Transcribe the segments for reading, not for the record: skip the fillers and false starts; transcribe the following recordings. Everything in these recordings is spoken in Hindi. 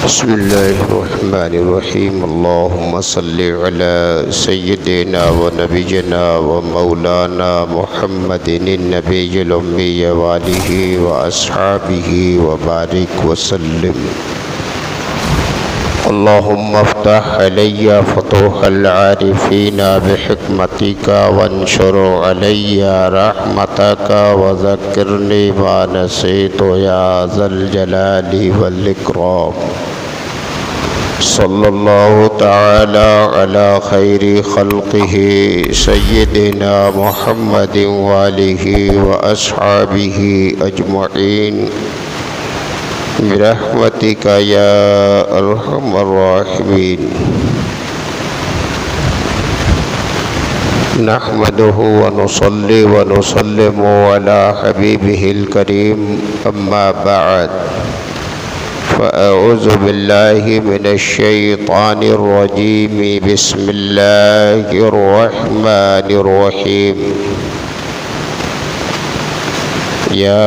बिस्मिल्लाहिर्रहमानिर्रहीम अल्लाहुम्मा सल्लि अला सय्यिदिना व नबिय्यिना व मौलाना मुहम्मदिन नबिय्यिल उम्मी व आलिहि व अस्हाबिहि व बारिक व सल्लिम। अल्लाहुम्मा अफ्तह अलैया फतूहल आरिफीना बिहिकमतिका वंशुर अलैया रहमतका व ज़क्किरनी मा नसीतु या ज़ल जलाली वल इकराम। सल्लल्लाहु तआला अला खैरि खल्क़िही सय्यिदिना मुहम्मदिन व आलिहि व अस्हाबिहि अजमईन बिरहमतिका या अरहमर राहिमीन। नहमदुहु व नुसल्ली व नुसल्लिमु अला हबीबिहिल करीम अम्मा बअद। फ़अऊज़ु बिल्लाहि मिनश शैतानिर रजीम। बिस्मिल्लाहिर रहमानिर रहीम। या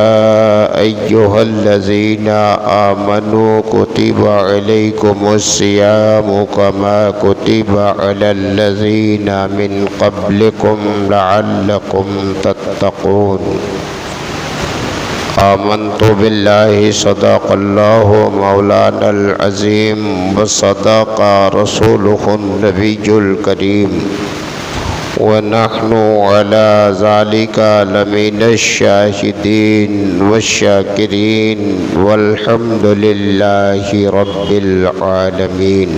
अय्युहल्लज़ीना आमनू कुतिबा अलैकुमुस्सियामु कमा कुतिबा अलल्लज़ीना मिन क़ब्लिकुम लअल्लकुम तत्तक़ून। आमन्तु बिल्लाहि सदक़ल्लाहु मौलानल अज़ीम व सदक़ा रसूलुहुन नबियुल करीम व नहनु अला ज़ालिका लमिनश शाहिदीन वश्शाकिरीन वल्हम्दुलिल्लाहि रब्बिल आलमीन।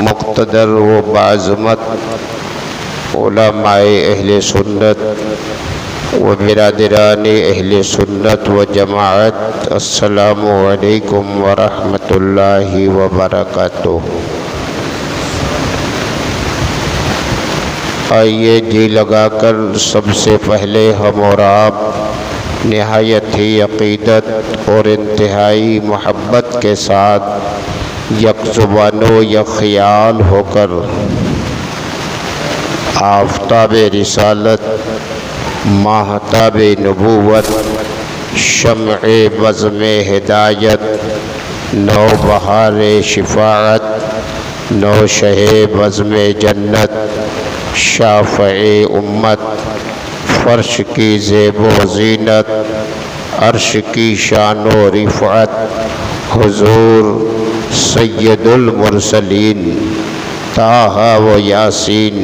मुक़्तदर व बाज़मत उलमाए अहले सुन्नत व बिरादरान अहले सुन्नत व जमाअत, अस्सलामु अलैकुम व रहमतुल्लाहि व बरकातुहू। आइए जी लगाकर सबसे पहले हम और आप निहायत ही अक़ीदत और इंतहाई मोहब्बत के साथ यक ज़ुबानो यक ख़याल होकर आफ़ताब-ए रिसालत, माहताब-ए नबूवत, शम्अ-ए बज़्म-ए हिदायत, नौबहार-ए शिफ़ाअत, नौशह-ए बज़्म-ए जन्नत, शाफ़अ-ए उम्मत, फ़र्श की ज़ेब-ओ ज़ीनत, अर्श की शान-ओ रिफ़अत, हुज़ूर सय्यदुल मुरसलीन ताहा व यासीन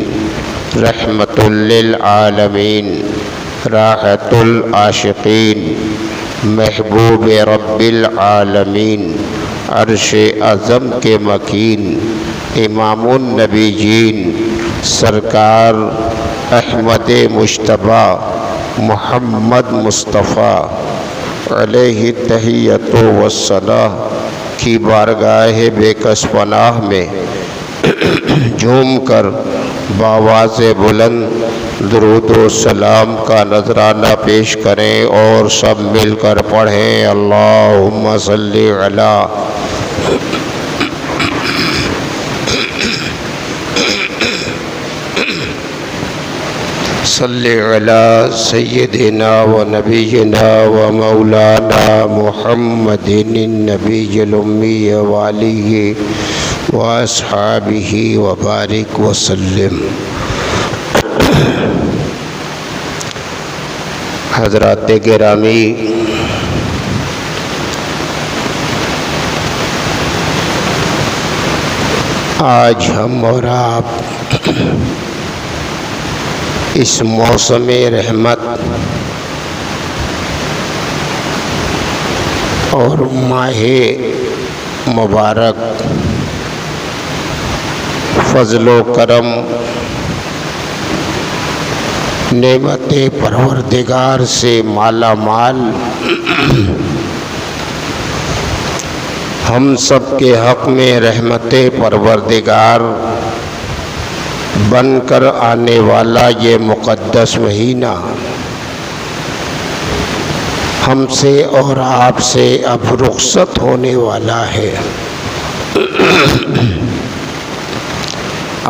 रहमतुल लिल आलमीन, राहतुल आशिकीन, महबूब रब्बिल आलमीन, अर्श-ए अज़म के मकीन, इमामुन नबीयीन सरकार अहमद मुज्तबा मुहम्मद मुस्तफ़ा अलैहि तहिय्यतु वस्सलाह की बारगाह बेकस पनाह में झूम कर बावाज़े बुलंद दुरूद व सलाम का नजराना पेश करें और सब मिलकर पढ़ें। अल्लाहुम्मा सल्लि अला सल्लि अला सय्यिदिना व नबिय्यिना व मौलाना मुहम्मदिन नबिय्यिल उम्मी व आलिहि व अस्हाबिहि व बारिक व सल्लिम। हज़रात गिरामी, आज हम और आप इस मौसम रहमत और माहे मुबारक फ़ज़्ल-ओ करम नेमते परवरदिगार से माला माल हम सब के हक़ में रहमते परवरदिगार बनकर आने वाला ये मुक़द्दस महीना हमसे और आपसे अब रुख़्सत होने वाला है।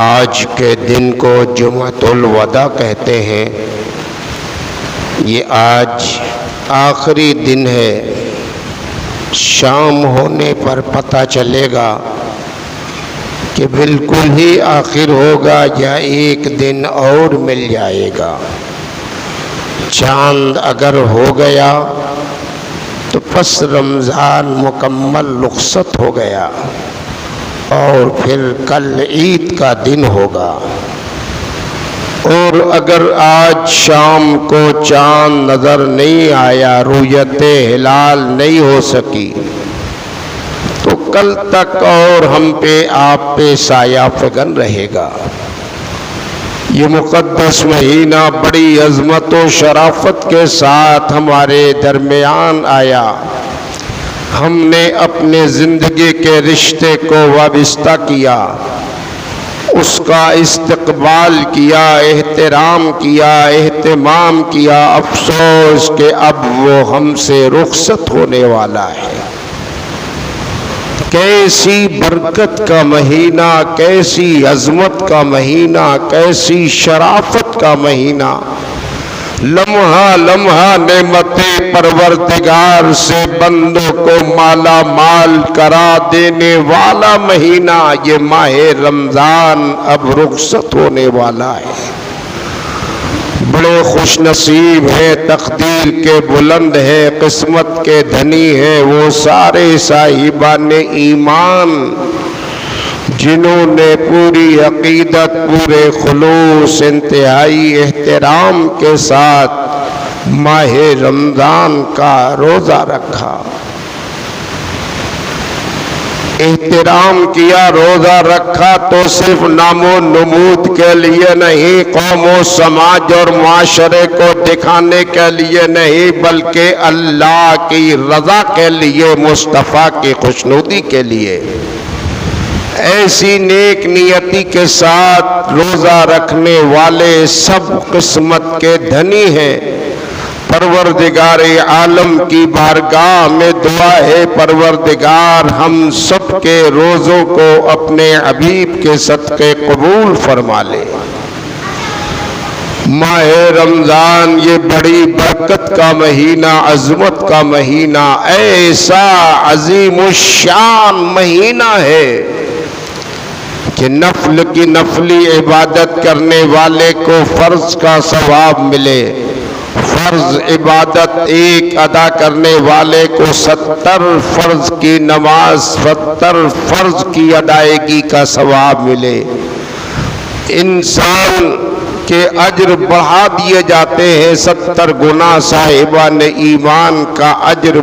आज के दिन को जुमअतुल वदा कहते हैं। ये आज आखिरी दिन है। शाम होने पर पता चलेगा कि बिल्कुल ही आखिर होगा या एक दिन और मिल जाएगा। चांद अगर हो गया तो बस रमज़ान मुकम्मल रुखसत हो गया और फिर कल ईद का दिन होगा। और अगर आज शाम को चांद नज़र नहीं आया, रुयते हिलाल नहीं हो सकी, तो कल तक और हम पे आप पे साया फ़गन रहेगा। ये मुक़द्दस महीना बड़ी अज़मत व शराफत के साथ हमारे दरमियान आया। हमने अपने ज़िंदगी के रिश्ते को वाबस्ता किया, उसका इस्तक़बाल किया, एहतराम किया, एहतमाम किया। अफसोस कि अब वो हमसे रुखसत होने वाला है। कैसी बरकत का महीना, कैसी अज़मत का महीना, कैसी शराफत का महीना। लम्हा लम्हा नेमते परवरदिगार से बंदों को माला माल करा देने वाला महीना। ये माहे रमज़ान अब रुखसत होने वाला है। बड़े खुश नसीब हैं, तकदीर के बुलंद हैं, किस्मत के धनी हैं वो सारे साहिबान ईमान जिन्होंने पूरी अकीदत, पूरे खुलूस, इंतहाई एहतराम के साथ माहे रमज़ान का रोज़ा रखा, एहतराम किया। रोज़ा रखा तो सिर्फ नामो नमूद के लिए नहीं, कौम व समाज और माशरे को दिखाने के लिए नहीं, बल्कि अल्लाह की रज़ा के लिए, मुस्तफ़ा की खुशनुदी के लिए। ऐसी नेक नियति के साथ रोज़ा रखने वाले सब किस्मत के धनी हैं। परवरदिगार आलम की बारगाह में दुआ है, परवरदिगार हम सब के रोज़ों को अपने हबीब के सदक़े कबूल फरमा ले। माहे रमज़ान ये बड़ी बरकत का महीना, अज़मत का महीना, ऐसा अज़ीमुश्शान महीना है कि नफल की नफली इबादत करने वाले को फ़र्ज का सवाब मिले। फ़र्ज इबादत एक अदा करने वाले को 70 फ़र्ज की नमाज, 70 फ़र्ज की अदायगी का सवाब मिले। इंसान के अज्र बढ़ा दिए जाते हैं 70 गुना। साहिबान ईमान का अज्र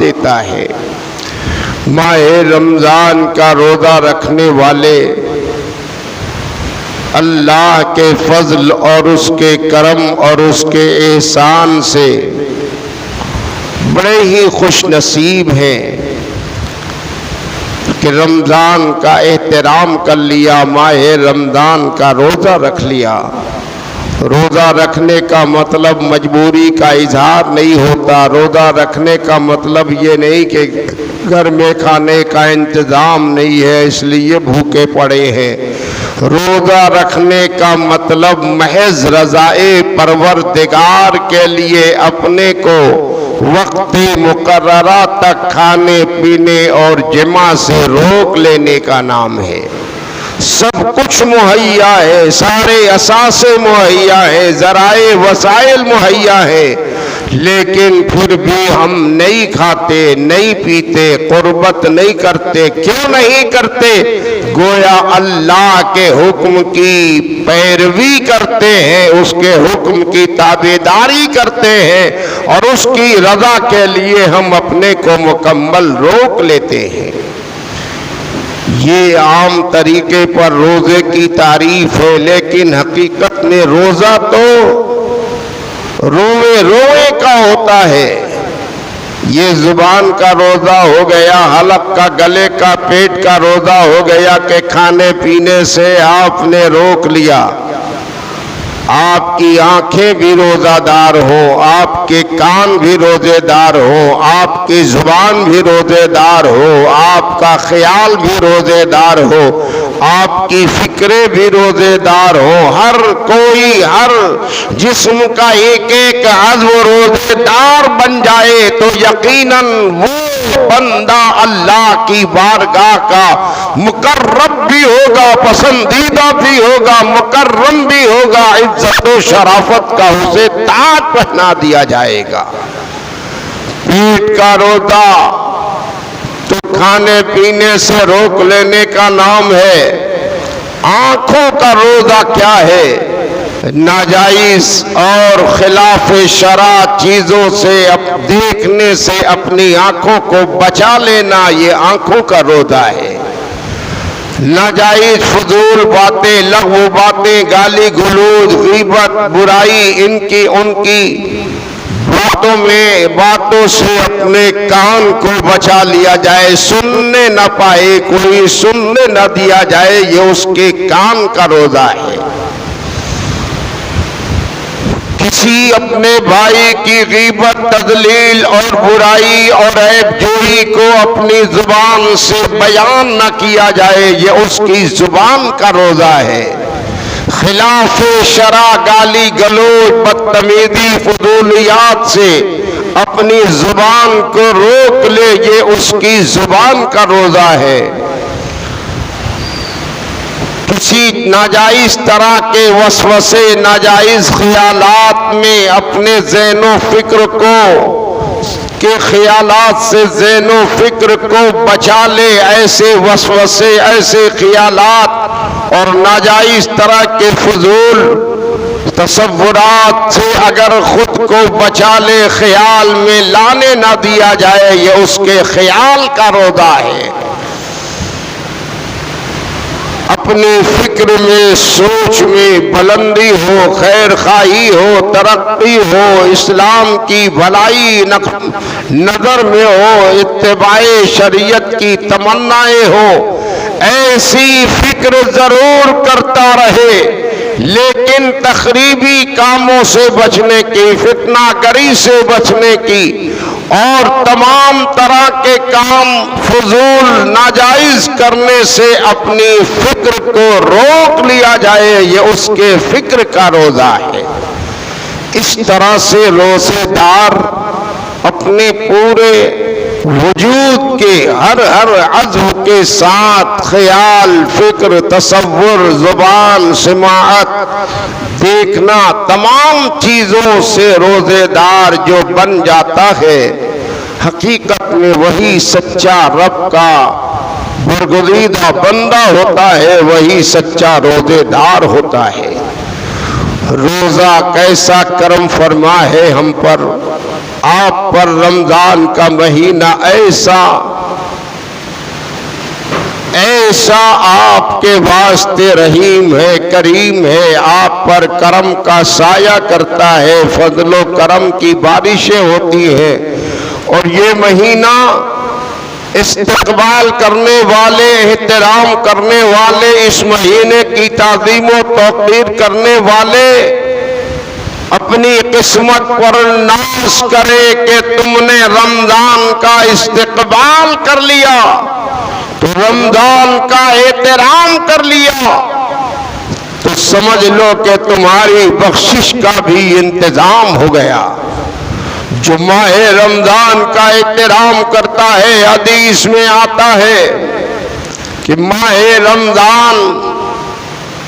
देता है। माहे रमज़ान का रोज़ा रखने वाले अल्लाह के फजल और उसके करम और उसके एहसान से बड़े ही खुश नसीब हैं कि रमज़ान का एहतराम कर लिया, माहे रमज़ान का रोज़ा रख लिया। रोज़ा रखने का मतलब मजबूरी का इजहार नहीं होता। रोज़ा रखने का मतलब ये नहीं कि घर में खाने का इंतज़ाम नहीं है इसलिए भूखे पड़े हैं। रोज़ा रखने का मतलब महज रज़ाए परवरदिगार के लिए अपने को वक्ती मुकर्ररा तक खाने पीने और जिमा से रोक लेने का नाम है। सब कुछ मुहैया है, सारे असासे मुहैया है, ज़राए वसाइल मुहैया है, लेकिन फिर भी हम नहीं खाते, नहीं पीते, कुर्बत नहीं करते। क्यों नहीं करते? गोया अल्लाह के हुक्म की पैरवी करते हैं, उसके हुक्म की ताबेदारी करते हैं और उसकी रज़ा के लिए हम अपने को मुकम्मल रोक लेते हैं। ये आम तरीके पर रोज़े की तारीफ है, लेकिन हकीकत में रोज़ा तो रोए रोए का होता है। ये जुबान का रोज़ा हो गया, हलक का, गले का, पेट का रोज़ा हो गया कि खाने पीने से आपने रोक लिया। आपकी आंखें भी रोज़ादार हो, आपके कान भी रोज़ेदार हो, आपकी जुबान भी रोज़ेदार हो, आपका ख्याल भी रोज़ेदार हो, आपकी फिक्रे भी रोजेदार हो। हर कोई, हर जिस्म का एक एक अज़्व रोजेदार बन जाए तो यकीनन वो बंदा अल्लाह की बारगाह का मुकर्रब भी होगा, पसंदीदा भी होगा, मुकर्रम भी होगा, इज्जत और शराफत का उसे ताज पहना दिया जाएगा। पेट का रोजा तो खाने पीने से रोक लेने का नाम है। आंखों का रोजा क्या है? नाजायज और खिलाफ शरा चीजों से देखने से अपनी आंखों को बचा लेना, ये आंखों का रोजा है। नाजायज फजूल बातें, लग़्व बातें, गाली गलौज, गीबत, बुराई, इनकी उनकी बातों से अपने कान को बचा लिया जाए, सुनने न पाए, कोई सुनने न दिया जाए, ये उसके कान का रोजा है। किसी अपने भाई की गीबत, तज़लील और बुराई और ऐबजोई को अपनी जुबान से बयान न किया जाए, ये उसकी जुबान का रोजा है। खिलाफ शरा, गाली गलोच, बदतमीजी, फजूलियात से अपनी जुबान को रोक ले, ये उसकी जुबान का रोजा है। किसी नाजायज तरह के वसवसे, नाजायज ख्यालात में अपने ज़हनो फिक्र को के ख्यालात से ज़हनो फिक्र को बचा ले। ऐसे वसवसे, ऐसे ख्यालात और नाजायज तरह के फजूल तसव्वुरात से अगर खुद को बचा ले, ख्याल में लाने ना दिया जाए, ये उसके ख्याल का रोजा है। अपनी फिक्र में, सोच में बुलंदी हो, खैर खाई हो, तरक्की हो, इस्लाम की भलाई नजर में हो, इत्तिबाए शरीयत की तमन्नाएं हो, ऐसी फिक्र जरूर करता रहे, लेकिन तखरीबी कामों से बचने की, फितनागरी से बचने की और तमाम तरह के काम फजूल नाजायज करने से अपनी फिक्र को रोक लिया जाए, ये उसके फिक्र का रोजा है। इस तरह से रोजेदार अपने पूरे वजूद के हर अज़्व के साथ ख्याल, फिक्र, तसव्वुर, जुबान, सिमाअत, देखना, तमाम चीजों से रोजेदार जो बन जाता है, हकीकत में वही सच्चा रब का बरगुज़ीदा बंदा होता है, वही सच्चा रोजेदार होता है। रोजा कैसा करम फरमा है हम पर, आप पर रमजान का महीना ऐसा आपके वास्ते रहीम है, करीम है, आप पर करम का साया करता है, फजलो करम की बारिशें होती हैं। और ये महीना इस्तकबाल करने वाले, एहतराम करने वाले, इस महीने की ताज़ीम व तौक़ीर करने वाले अपनी किस्मत पर नाज़ करे कि तुमने रमजान का इस्तकबाल कर लिया, तो रमजान का एहतराम कर लिया, तो समझ लो कि तुम्हारी बख्शिश का भी इंतजाम हो गया। जो माहे रमजान का एहतराम करता है, हदीस में आता है कि माहे रमजान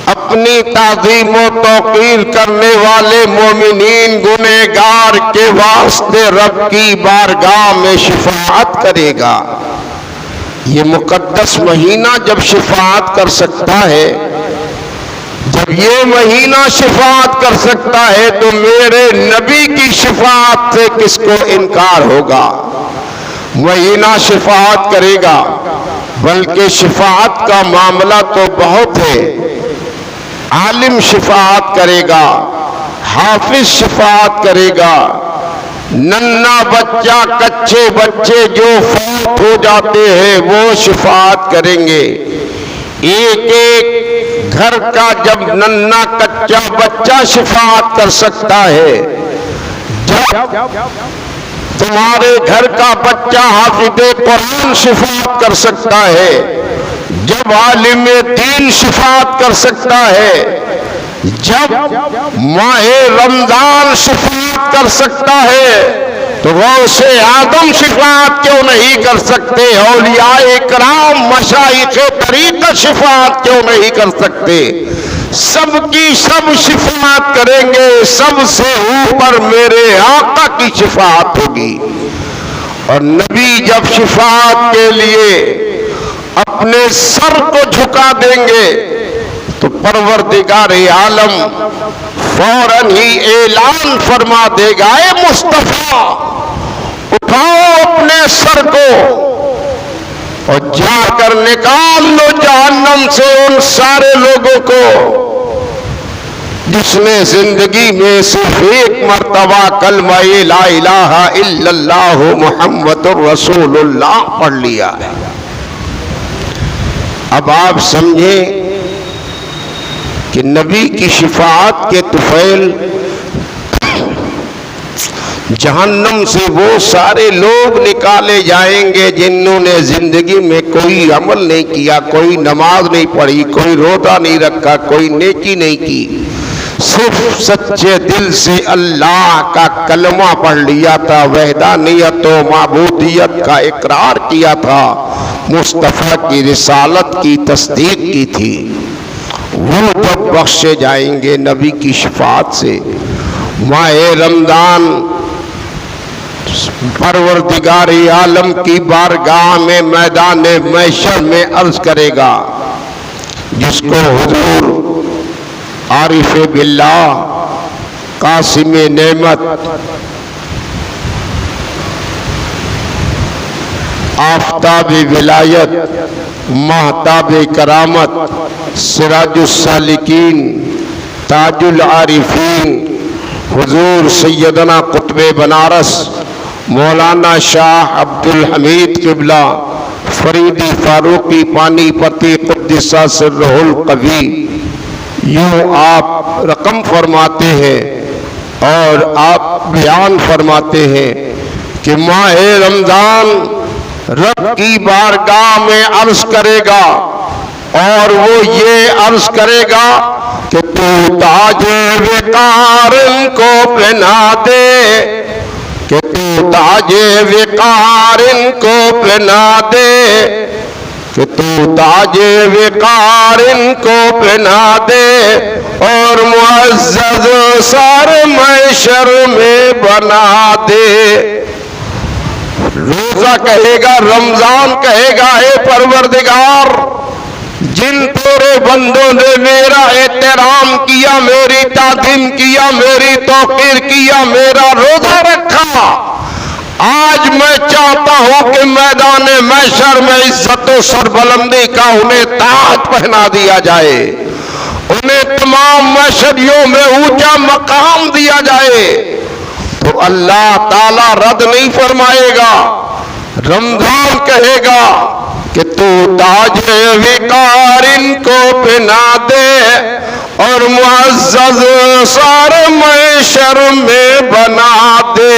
अपनी ताज़ीम व तौक़ीर करने वाले मोमिनीन गुनहगार के वास्ते रब की बारगाह में शिफाअत करेगा। ये मुक़द्दस महीना जब शिफाअत कर सकता है, जब ये महीना शिफाअत कर सकता है, तो मेरे नबी की शिफाअत से किसको इनकार होगा। महीना शिफाअत करेगा, बल्कि शिफाअत का मामला तो बहुत है। आलिम शिफाअत करेगा, हाफिज शिफाअत करेगा, नन्ना बच्चा, कच्चे बच्चे जो फौत हो जाते हैं वो शिफाअत करेंगे। एक एक घर का जब नन्ना कच्चा बच्चा शिफाअत कर सकता है, जब तुम्हारे घर का बच्चा हाफिज़े कुरान शिफाअत कर सकता है, जब आलिम दीन शिफात कर सकता है, जब माहे रमजान शिफात कर सकता है, तो गौसे आदम शिफात क्यों नहीं कर सकते? औलियाए कराम मशाइखे तरीक़त शिफात क्यों नहीं कर सकते? सबकी सब शिफात करेंगे, सबसे ऊपर मेरे आका की शिफात होगी। और नबी जब शिफात के लिए अपने सर को झुका देंगे तो परवरदिगार आलम फौरन ही ऐलान फरमा देगा, ए मुस्तफा उठाओ अपने सर को और जाकर निकाल लो जहन्नम से उन सारे लोगों को जिसने जिंदगी में सिर्फ एक मर्तबा कलमा ला इलाहा इल्लल्लाह मुहम्मदुर रसूलुल्लाह पढ़ लिया है। अब आप समझें कि नबी की शिफाअत के तुफैल जहन्नम से वो सारे लोग निकाले जाएंगे जिन्होंने जिंदगी में कोई अमल नहीं किया, कोई नमाज नहीं पढ़ी, कोई रोजा नहीं रखा, कोई नेकी नहीं की, सिर्फ सच्चे दिल से अल्लाह का कलमा पढ़ लिया था, वहदानियत व माबूदियत का इकरार किया था, मुस्तफ़ा की रिसालत की तस्दीक की थी। वो जब बख्शे जाएंगे नबी की शिफाअत से, माहे रमजान परवरदिगार आलम की बारगाह में मैदान महशर में अर्ज करेगा, जिसको हुजूर आरिफ बिल्लाह कासिम नेमत आफताब विलायत महताब करामत सिराजुस सालिकीन ताजुल आरिफीन हुजूर सैयदना कुतुबे बनारस मौलाना शाह अब्दुल हमीद किबला फरीदी फारूकी पानीपति कुद्दसा सिर्रुल कवी, यूँ आप रकम फरमाते हैं और आप बयान फरमाते हैं कि माहे रमजान रब की बारगाह में अर्ज करेगा और वो ये अर्ज करेगा कि तू ताजे विकार को पहना दे, कि तू ताजे विकार को पहना दे, कि तू ताजे विकार को पहना दे और मुअज़्ज़ज़ सर महशर में बना दे। रोजा कहेगा, रमजान कहेगा, हे परवरदिगार, जिन तेरे बंदों ने मेरा एहतराम किया, मेरी ताज़ीम किया, मेरी तौक़ीर किया, मेरा रोजा रखा, आज मैं चाहता हूं कि मैदान महशर में इज्जत और सरबुलंदी का उन्हें ताज पहना दिया जाए, उन्हें तमाम महशरियों में ऊंचा मकाम दिया जाए। तो अल्लाह ताला रद्द नहीं फरमाएगा। रमजान कहेगा कि तू ताजे विकार इनको पहना दे और मुअज़्ज़ज़ सर महशर में बना दे।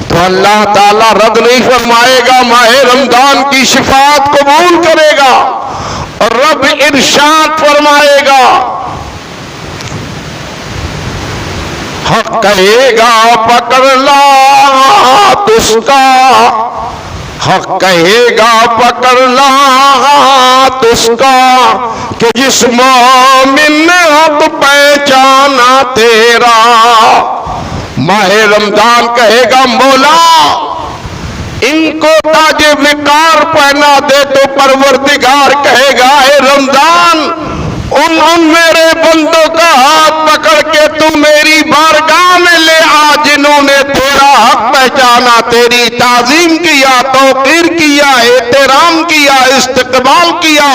तो अल्लाह ताला रद्द नहीं फरमाएगा, माहे रमजान की शिफाअत कबूल करेगा और रब इरशाद फरमाएगा, हक कहेगा पकड़ ला तुस्का, हक कहेगा पकड़ ला तुस्का, कि जिस मोमिन ने हक पहचाना तेरा। माहे रमजान कहेगा, मौला इनको ताजे विकार पहना दे। तो परवरदिगार कहेगा, हे रमजान उन मेरे बंदों का हाथ पकड़ के तू मेरी बारगाह में ले आ, जिन्होंने तेरा हक पहचाना, तेरी ताज़ीम किया, तौक़ीर किया, एहतराम किया, इस्तक़बाल किया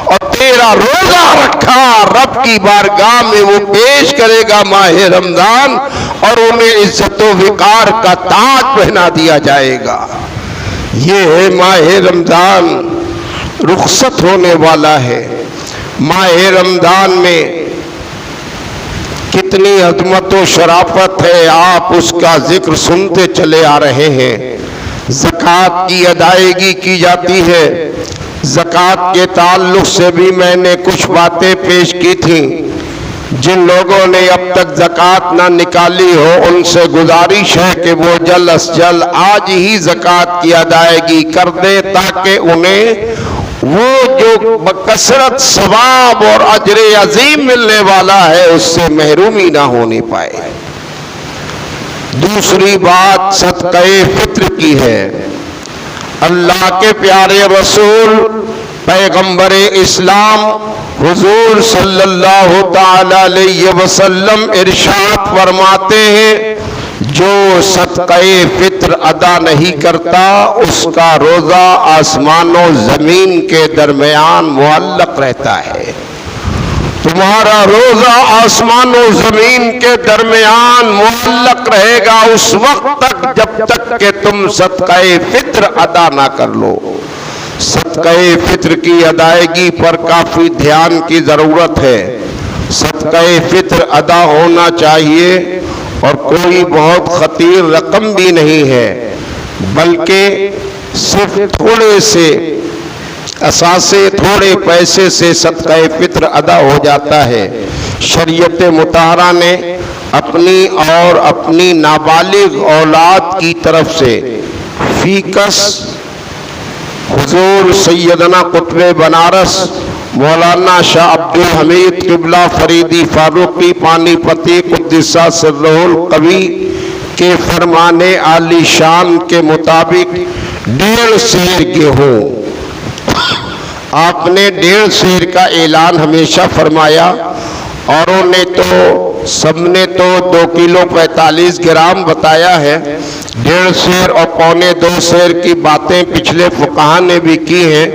और तेरा रोजा रखा। रब की बारगाह में वो पेश करेगा माहे रमजान और उन्हें इज्जत व विकार का ताज पहना दिया जाएगा। ये है माहे रमजान, रुखसत होने वाला है। माहे रमजान में कितनी अज़मत व शराफत है, आप उसका जिक्र सुनते चले आ रहे हैं। ज़कात की अदायगी की जाती है, ज़कात के ताल्लुक से भी मैंने कुछ बातें पेश की थी। जिन लोगों ने अब तक ज़कात ना निकाली हो उनसे गुजारिश है कि वो जल्द अज जल्द आज ही ज़कात की अदायगी कर दे, ताकि उन्हें वो जो बकसरत सवाब और अजर अजीम मिलने वाला है उससे महरूमी ना होने पाए। दूसरी बात सदक़े फित्र की है। अल्लाह के प्यारे रसूल पैगंबर इस्लाम हुजूर सल्लल्लाहु ताला अलैहि वसल्लम इरशाद फरमाते हैं, जो सदक़े फित्र अदा नहीं करता उसका रोज़ा आसमानों ज़मीन के दरमियान मुअल्लक़ रहता है। तुम्हारा रोज़ा आसमानों ज़मीन के दरमियान मुअल्लक़ रहेगा उस वक्त तक जब तक कि तुम सदक़े फित्र अदा ना कर लो। सदक़े फित्र की अदायगी पर काफ़ी ध्यान की ज़रूरत है। सदक़े फित्र अदा होना चाहिए और कोई बहुत खतीर रकम भी नहीं है, बल्कि सिर्फ थोड़े से असासे थोड़े पैसे से सदक़े फित्र अदा हो जाता है। शरीयत मुताहरा ने अपनी और अपनी नाबालिग औलाद की तरफ से फीकस हुजूर सैयदना कुतुब बनारस मौलाना शाह अब्दुल हमीद क़िबला फरीदी फारूकी पानीपती कुद्दसा सिर्रुल कवी के फरमाने आली शान के मुताबिक 1.5 सेर गेहूँ, आपने 1.5 सेर का ऐलान हमेशा फरमाया। औरों ने तो सबने तो 2 किलो 45 ग्राम बताया है। 1.5 सेर और 1.25 सेर की बातें पिछले फुक़हा ने भी की हैं,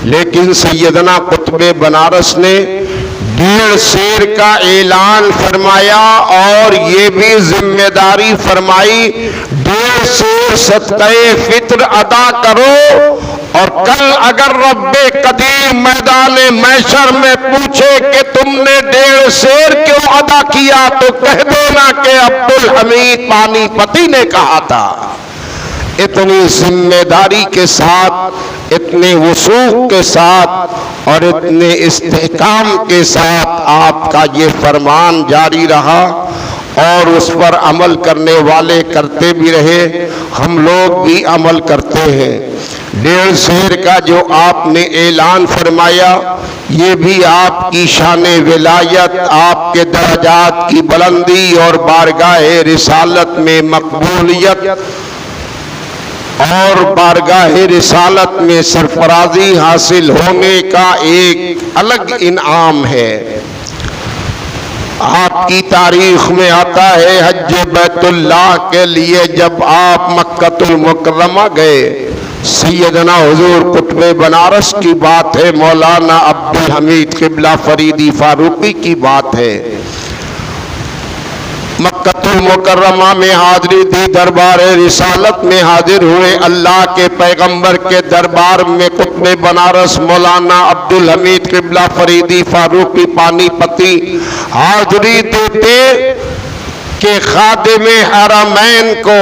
लेकिन सैयदना कुतुब बनारस ने 1.5 सेर का ऐलान फरमाया और ये भी जिम्मेदारी फरमाई 1.5 सेर सदक़े फित्र अदा करो। और कल अगर रब्बे कदीर मैदान महशर में पूछे कि तुमने 1.5 सेर क्यों अदा किया, तो कह देना कि अब्दुल हमीद पानीपती ने कहा था। इतनी जिम्मेदारी के साथ, इतने वसूख के साथ और इतने इस्तेहकाम के साथ आपका ये फरमान जारी रहा और उस पर अमल करने वाले करते भी रहे, हम लोग भी अमल करते हैं। 1.5 सेर का जो आपने ऐलान फरमाया ये भी आपकी शान विलायत, आपके दर्जात की बुलंदी और बारगाह रिसालत में मकबूलियत और बारगाह रिसालत में सरफराजी हासिल होने का एक अलग इनाम है। आपकी तारीख में आता है हज बैतुल्लाह के लिए जब आप मक्कतुल मुकर्रमा गए, सैयदना हुजूर कुतुब बनारस की बात है, मौलाना अब्दुल हमीद क़िबला फरीदी फारूकी की बात है। मक्कतुल मुकर्रमा में हाजिरी दी, दरबार रिसालत में हाजिर हुए। अल्लाह के पैगंबर के दरबार में कुतुब बनारस मौलाना अब्दुल हमीद क़िबला फरीदी फारूकी पानीपती हाजिरी देते कि खादिम हरमैन को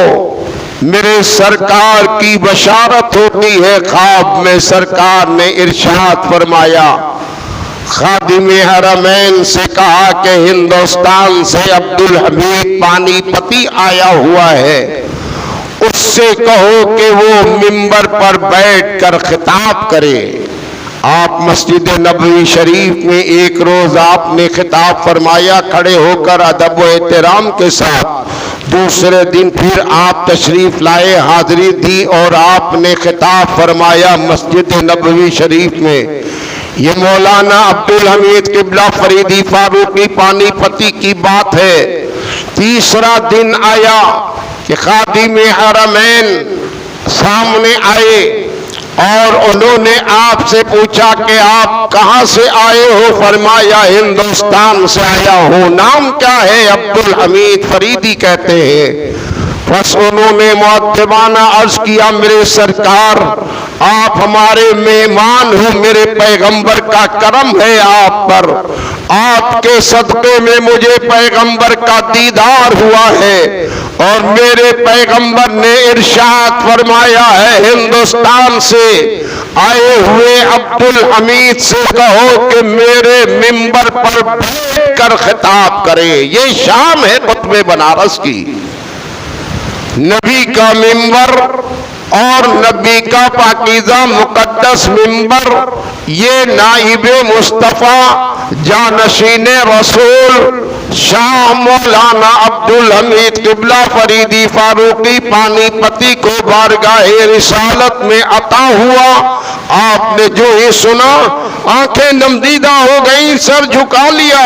मेरे सरकार की बशारत होती है। ख्वाब में सरकार ने इरशाद फरमाया, खादिम हरमैन से कहा कि हिंदुस्तान से अब्दुल हमीद पानीपती आया हुआ है, उससे कहो कि वो मिंबर पर बैठकर खिताब करे। आप मस्जिद नबवी शरीफ में एक रोज आपने खिताब फरमाया खड़े होकर अदब व एहतराम के साथ। दूसरे दिन फिर आप तशरीफ लाए, हाजिरी दी और आपने खिताब फरमाया मस्जिद नबवी शरीफ में। ये मौलाना अब्दुल हमीद क़िबला फरीदी फारूकी पानीपती की बात है। तीसरा दिन आया कि खादिम हरमैन सामने आए और उन्होंने आपसे पूछा कि आप कहाँ से आए हो? फरमाया हिंदुस्तान से आया हूँ। नाम क्या है? अब्दुल हमीद फरीदी कहते हैं। बस उन्होंने मुअद्दिबाना अर्ज किया, मेरे सरकार आप हमारे मेहमान हो, मेरे पैगंबर का करम है आप पर, आपके सदक़े में मुझे पैगंबर का दीदार हुआ है और मेरे पैगंबर ने इरशाद फरमाया है हिंदुस्तान से आए हुए अब्दुल हमीद से कहो कि मेरे मिंबर पर बैठकर खिताब करे। ये शाम है कुतुब बनारस की। नबी का मिंबर और नबी का पाकीज़ा मुकद्दस मिंबर, ये नाइबे मुस्तफ़ा जानशीन रसूल शाह मौलाना अब्दुल हमीद किबला फरीदी फारूकी पानीपती को बारगाहे रिसालत में अता हुआ। आपने जो ही सुना आंखें नमदीदा हो गई, सर झुका लिया,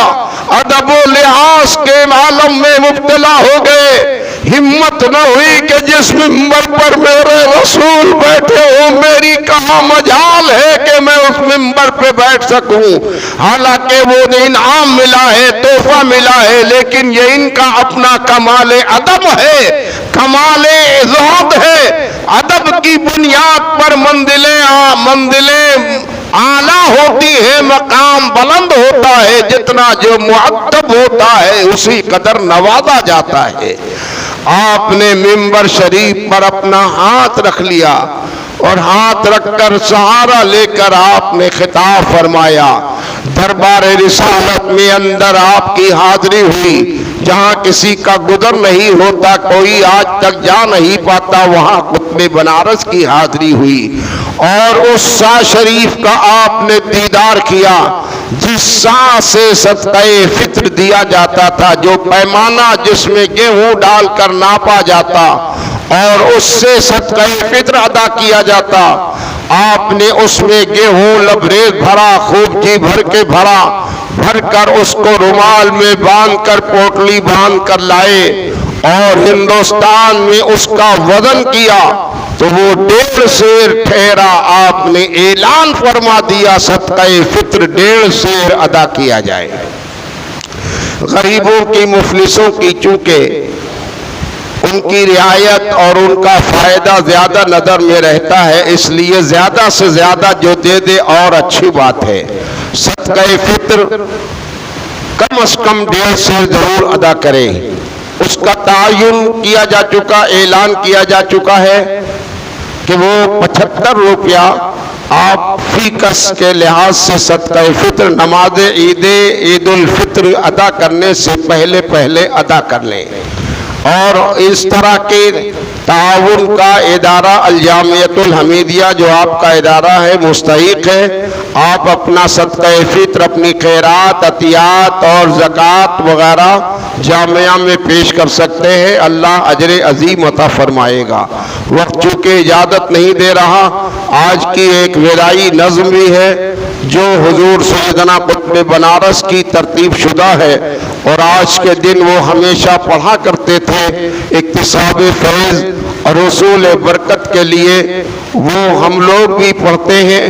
अदबो लिहाज के आलम में मुब्तला हो गए। हिम्मत न हुई कि जिस मिंबर पर मेरे रसूल बैठे हो मेरी कहाँ मजाल है कि मैं उस मिंबर पे बैठ सकूं। हालांकि वो इनाम मिला है, तोहफा मिला है, लेकिन ये इनका अपना कमाले अदब है, कमाले ज़ुहद है। अदब की बुनियाद पर मंजिलें आला होती है, मकाम बुलंद होता है। जितना जो मुअद्दब होता है उसी कदर नवाजा जाता है। आपने मिंबर शरीफ पर अपना हाथ रख लिया और हाथ रखकर सहारा लेकर आपने खिताब फरमाया। दरबार रिसालत में अंदर आपकी हाजिरी हुई। जहाँ किसी का गुजर नहीं होता, कोई आज तक जा नहीं पाता, वहाँ कुतुब बनारस की हाजिरी हुई और उस शाह शरीफ का आपने दीदार किया जिस शाह से सदक़े फित्र दिया जाता था, जो पैमाना जिसमें गेहूं डालकर नापा जाता और उससे सदक़े फित्र अदा किया जाता। आपने उसमें गेहूं लबरेज भरा, खूब जी भर के भरा, भरकर उसको रुमाल में बांधकर पोटली बांध कर लाए और हिंदुस्तान में उसका वजन किया तो वो 1.5 सेर ठहरा। आपने ऐलान फरमा दिया सदक़े फित्र 1.5 सेर अदा किया जाए। गरीबों की, मुफलिसों की चूंकि उनकी रियायत और उनका फायदा ज्यादा नजर में रहता है, इसलिए ज्यादा से ज्यादा जो दे दे और अच्छी बात है। सदक़े फित्र कम से कम 1.5 सेर जरूर अदा करें। उसका तायुन किया जा चुका, ऐलान किया जा चुका है कि वो 75 रुपया आप फीकस के लिहाज से सदक़े फित्र नमाज ईद उल फित्र अदा करने से पहले पहले अदा कर लें। और इस तरह के ताउन का इदारा अल जामियतुल हमीदिया जो आपका इदारा है मुस्तहिक है। आप अपना सदक़े फित्र, अपनी खैरात, अतियात और ज़कात वगैरह जामिया में पेश कर सकते हैं। अल्लाह अजर अजीम अता फरमाएगा। वक्त चूँकि इजाज़त नहीं दे रहा, आज की एक विदाई नज़्म भी है जो हुजूर सैयदना कुतुब बनारस की तरतीब शुदा है और आज के दिन वो हमेशा पढ़ा करते थे। इक्तिसाब फैज़ और उसूल बरकत के लिए वो हम लोग भी पढ़ते हैं।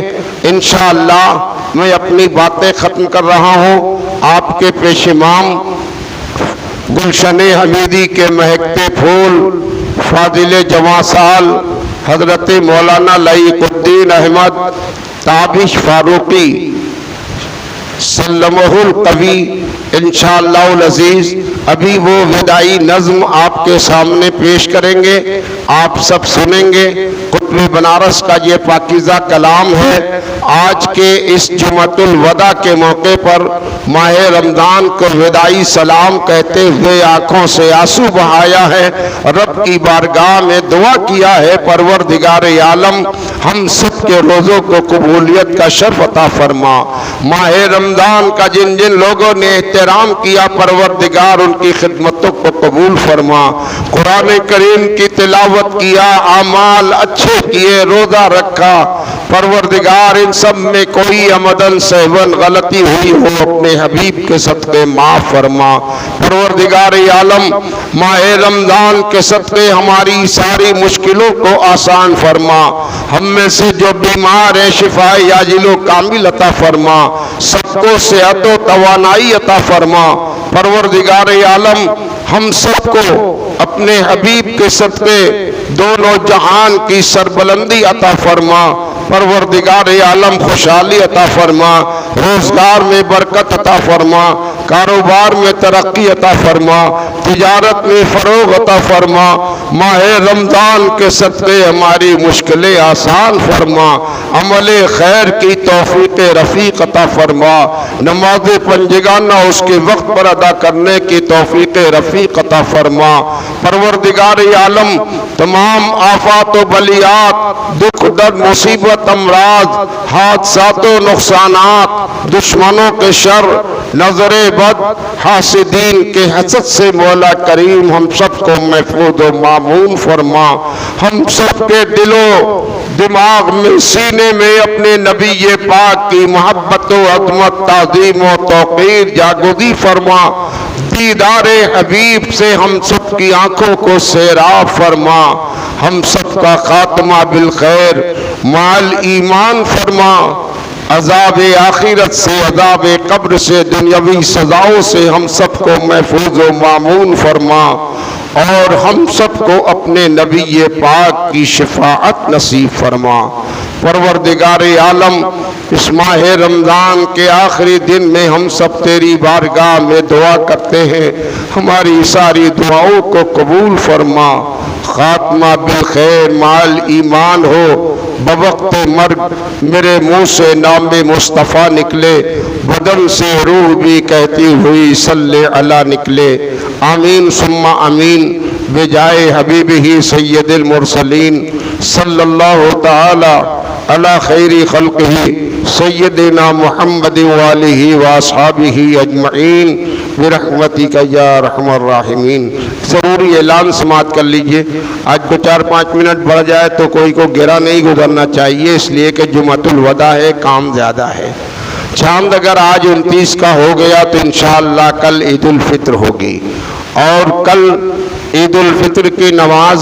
इंशाअल्लाह मैं अपनी बातें ख़त्म कर रहा हूँ। आपके पेश इमाम गुलशन हमीदी के महकते फूल फादिल जवां साल हजरत मौलाना लईकुद्दीन अहमद ताबिश फारूकी सल्लमहुल कवी इंशाअल्लाह अज़ीज़ अभी वो विदाई नज़्म आपके सामने पेश करेंगे, आप सब सुनेंगे। कुतुब बनारस का ये पाकीज़ा कलाम है। आज के इस जुमअतुल वदा के मौके पर माह रमज़ान को विदाई सलाम कहते हुए आँखों से आंसू बहाया है, रब की बारगाह में दुआ किया है, परवरदिगार आलम हम सब के रोज़ों को कबूलियत का शर्फ अता फरमा। माह रमज़ान का जिन जिन लोगों ने एहतराम किया, परवरदिगार उनकी खिदमतों को कबूल फरमा। कुरान करीम की तिलावत किया, आमाल अच्छे किए, रोज़ा रखा, परवरदिगार इन सब में कोई अमदन सहवन गलती हुई हो अपने हबीब के सदक़े माफ़ फरमा। परवरदिगार आलम माह रमज़ान के सदक़े हमारी सारी मुश्किलों को आसान फरमा। हम में से जो बीमार है शिफाए याजिलो कामिल अता फरमा। सबको सेहत व तवानाई अता फरमा। परवरदिगार आलम हम सबको अपने हबीब के सदक़े दोनों जहान की सरबलंदी अता फरमा। परवरदिगार आलम खुशहाली अता फरमा, रोजगार में बरकत अता फरमा, कारोबार में तरक्की अता फरमा, तिजारत में फरोग अता फरमा। माह रमजान के सदक़े हमारी मुश्किलें आसान फरमा, अमले खैर की तौफीक रफ़ीक अता फरमा, नमाज पंजगाना उसके वक्त पर अदा करने की तौफीक रफ़ीक अता फरमा। परवरदिगार आलम तमाम आफात व बलियात, दुख दर्द मुसीबत अमराज, हादसात व नुकसानात, दुश्मनों के शर, नजरे बद, हासिदीन के हसद से मौला करीम हम सबको महफूज व मामून फरमा। हम सबके दिलों दिमाग में सीने में अपने नबी ये पाक की मोहब्बत व अज़मत ताज़ीम व तौक़ीर जागोदी फरमा। दीदारे हबीब से हम सब की आंखों को सैराब फरमा। हम सबका खात्मा बिल खैर माल ईमान फरमा। अज़ाब आखिरत से, अज़ाब कब्र से, दुनियावी सजाओं से हम सबको महफूज व मामून फरमा और हम सबको अपने नबी ये पाक की शफाअत नसीब फरमा। परवरदिगार आलम इस माह रमज़ान के आखिरी दिन में हम सब तेरी बारगाह में दुआ करते हैं, हमारी सारी दुआओं को कबूल फरमा। खात्मा बिल खैर माल ईमान हो, बवक्त मर्ग मेरे मुंह से नाम मुस्तफ़ा निकले, बदन से रूह भी कहती हुई सल्ले अला निकले। आमीन सुम्मा आमीन बेजाए हबीब ही सैयदुल मुरसलीन सल्लल्लाहु ताला अला खैरी खल्क़िही सैयदना मुहम्मद वालिही व अस्हाबिही अजमईन बिरहमतिका या रहमर राहिमीन। ज़रूरी ऐलान समाप्त कर लीजिए। आज को 4-5 मिनट बढ़ जाए तो कोई को गिरा नहीं गुजरना चाहिए, इसलिए कि जुमातुल वदा है, काम ज़्यादा है। चांद अगर आज 29 का हो गया तो इंशाअल्लाह कल ईद उल फित्र होगी और कल ईद उल फित्र की नमाज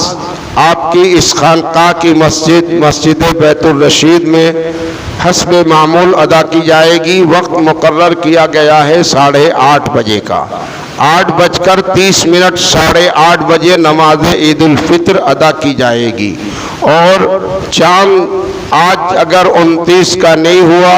आपकी इस खानका की मस्जिद बैतुल रशीद में हस्बे मामूल अदा की जाएगी। वक्त मुकर्रर किया गया है 8:30 बजे का। 8:30 8:30 बजे नमाज ईद उल फित्र अदा की जाएगी। और चांद आज अगर 29 का नहीं हुआ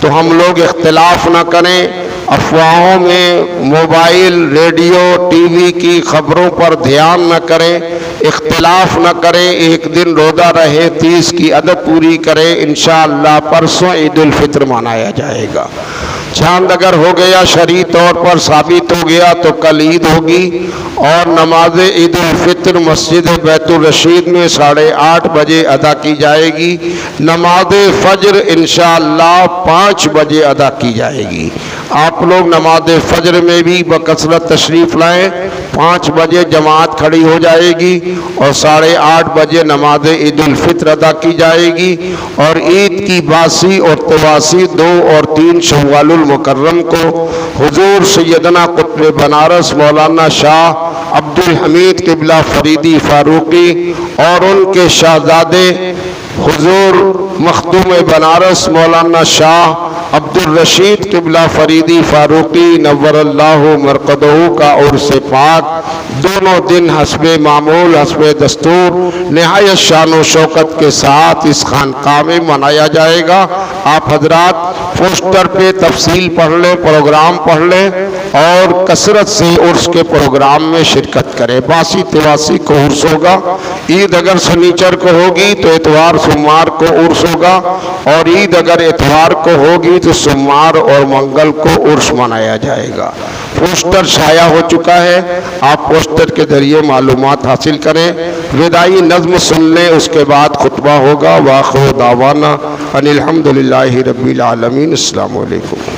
तो हम लोग इख्तिलाफ न करें, अफवाहों में मोबाइल रेडियो टीवी की खबरों पर ध्यान न करें, इख्तिलाफ न करें, एक दिन रोज़ा रहे, 30 की अदद पूरी करें। इंशाअल्लाह परसों ईद उल फित्र मनाया जाएगा। चांद अगर हो गया शरई तौर पर साबित हो गया तो कल ईद होगी और नमाज ईद उल फित्र मस्जिद बैतुल रशीद में 8:30 बजे अदा की जाएगी। नमाज फज्र इंशाअल्लाह 5 बजे अदा की जाएगी। आप लोग नमाज फज्र में भी बकसरत तशरीफ़ लाएँ। 5 बजे जमात खड़ी हो जाएगी और 8:30 बजे नमाज ईद उल फित्र अदा की जाएगी। और ईद की बासी और तवासी 2 और 3 शव्वालुल मुकर्रम को हुजूर सैयदना कुतुब बनारस मौलाना शाह अब्दुल हमीद किबला फरीदी फारूकी और उनके शहजादे हुजूर मखदूम बनारस मौलाना शाह अब्दुल रशीद किबला फरीदी फारूकी नव्वरल्लाहु मरकदहू का उर्स पाक दोनों दिन हस्बे मामूल हस्बे दस्तूर निहायत शान व शौकत के साथ इस खानकाह में मनाया जाएगा। आप हजरात पोस्टर पे तफसील पढ़ लें, प्रोग्राम पढ़ लें और कसरत से उर्स के प्रोग्राम में शिरकत करें। बासी तिवासी को उर्स होगा। ईद अगर शनिचर को होगी तो इतवार सोमवार को उर्स होगा और ईद अगर इतवार को होगी तो सोमवार और मंगल को उर्स मनाया जाएगा। पोस्टर शाया हो चुका है, आप पोस्टर के जरिए मालूमात हासिल करें। विदाई नज़्म सुन लें, उसके बाद खुतबा होगा। वाखिर दावाना अनिल हम्दुलिल्लाहि रब्बिल आलमीन। अस्सलामु अलैकुम।